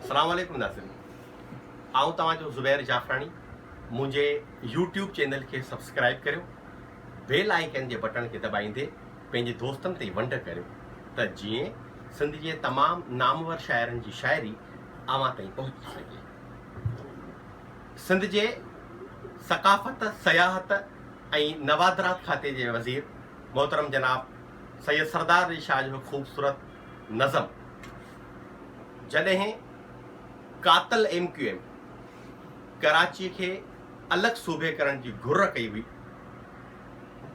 अस्सलाम वालेकुम नाज़रीन, आऊं तव्हांजो ज़ुबैर जाफ़रानी। मुझे यूट्यूब चैनल के सब्सक्राइब करियो, बेल आइकन के बटन के दबाइंदे पंहिंजे दोस्तन ते वंड करियो त जीअं सिंध जे तमामु नामवर शाइरनि जी शाइरी अवां ताईं पहुची सके। सिंध जे सकाफ़त, सयाहत ऐं नवादरात खाते जे वज़ीर मोहतरम जनाब सैयद सरदार अली शाह जो ख़ूबसूरत नज़म जॾहिं कातल MQM कराची के अलग सूबे करण की घुर कई हुई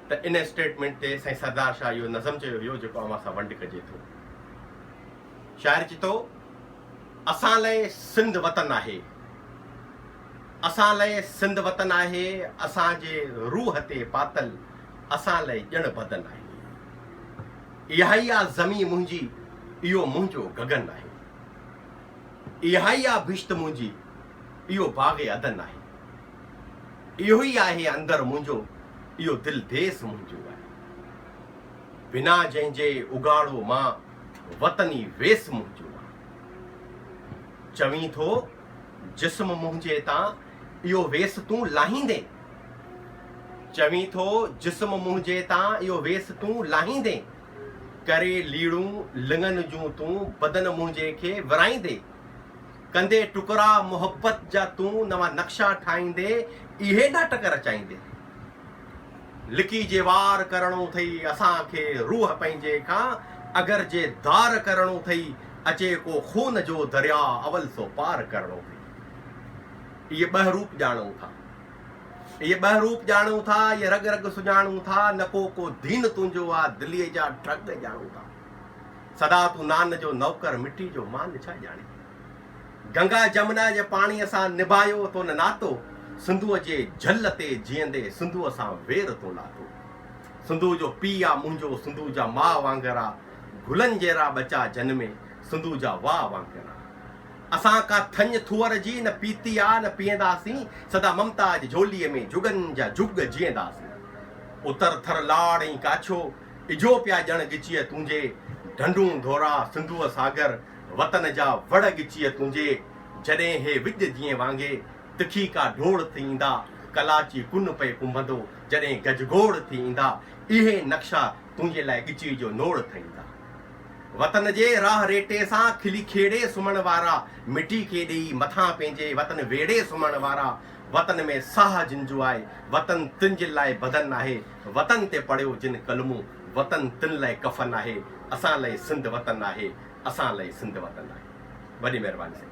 त इन स्टेटमेंट ते साईं सरदार शाह इहो नज़म चयो हुयो जेको अवां सां वंड कजे थो। शाइर चए थो, असां लाइ सिंध वतन आहे, असां लाइ सिंध वतन आहे, असांजे रूह ते पातल असां लाइ ॼण बदन आहे। इहा ई आहे ज़मी मुंहिंजी, इहो मुंहिंजो गगन आहे। इहा ई आहे बिश्त मुंहिंजी, इहो बाग़े अदन आहे। इहो ई आहे अंदरि मुंहिंजो, इहो दिलि देस मुंहिंजो आहे। बिना जंहिंजे उगाड़ो मां वतनी वेस मुंहिंजो आहे। चवीं थो जिस्म मुंहिंजे तां इहो वेस तूं लाहींदे, चवीं थो जिस्म मुंहिंजे तां इहो वेस तूं लाहींदे, करे लीड़ूं लिंगन जूं तूं बदन मुंहिंजे खे विराईंदे, कंदे टुकड़ा मोहब्बत जा तूं नवा नक्शा ठाहींदे, इहे नाटक रचाईंदे। लिकी जे वार करणो अथई असांखे रूह पंहिंजे खां, अगरि जे दार करणो अथई अचे को खून जो दरिया अवल सो पार करणो अथई। इहे ॿ रूप ॼाणूं था, इहे ॿ रूप ॼाणूं था, इहे रग रग सुञाणूं था। न को दीन तुंहिंजो आहे, दिलीअ जा ठग ॼाणूं था। सदा तूं नान जो नौकर, मिट्टी जो मान छा ॼाणे। गंगा जमुना जे पाणीअ सां निभायो तो न नातो, सिंधूअ जे झल ते जीअंदे सिंधूअ सां वेर तो लाथो। सिंधू जो पीउ आहे मुंहिंजो, सिंधू जा माउ वांगुरु आहे, गुलनि जहिड़ा बचा जनमे, सिंधू जा वाह वांगुरु आहे। असां का थञ थुअर जी न पीती आहे न पीअंदासीं, सदा ममता जी झोलीअ में जुगनि जा जुग जीअंदासीं। उतर थर लाड़ ऐं काछो इजो पिया ॼण गिचीअ तुंहिंजे, ढंढूं धोरा सिंधूअ सागर वतन जा वड़ गिचीअ तुंहिंजे। जॾहिं हे विज जीअं वांगे तिखी का ढोड़ थी ईंदा, कलाची कुन पे कुंभंदो जॾहिं गजगोड़ थी ईंदा, इहे नक्शा तुंहिंजे लाइ गिची जो नोड़ थींदा। वतन जे राह रेटे सां खिली खेड़े सुम्हण वारा, मिटी के ॾेई मथां पंहिंजे वतन वेड़े सुम्हण वारा। वतन में साह जिन जो आहे, वतन तिन जे लाइ बदन आहे। वतन ते पढ़ियो जिन कलमूं, वतन तिन लाइ कफन आहे। असां लाइ सिंध वतन आहे, असां लाइ सिंध वतन आहे। वॾी महिरबानी साईं।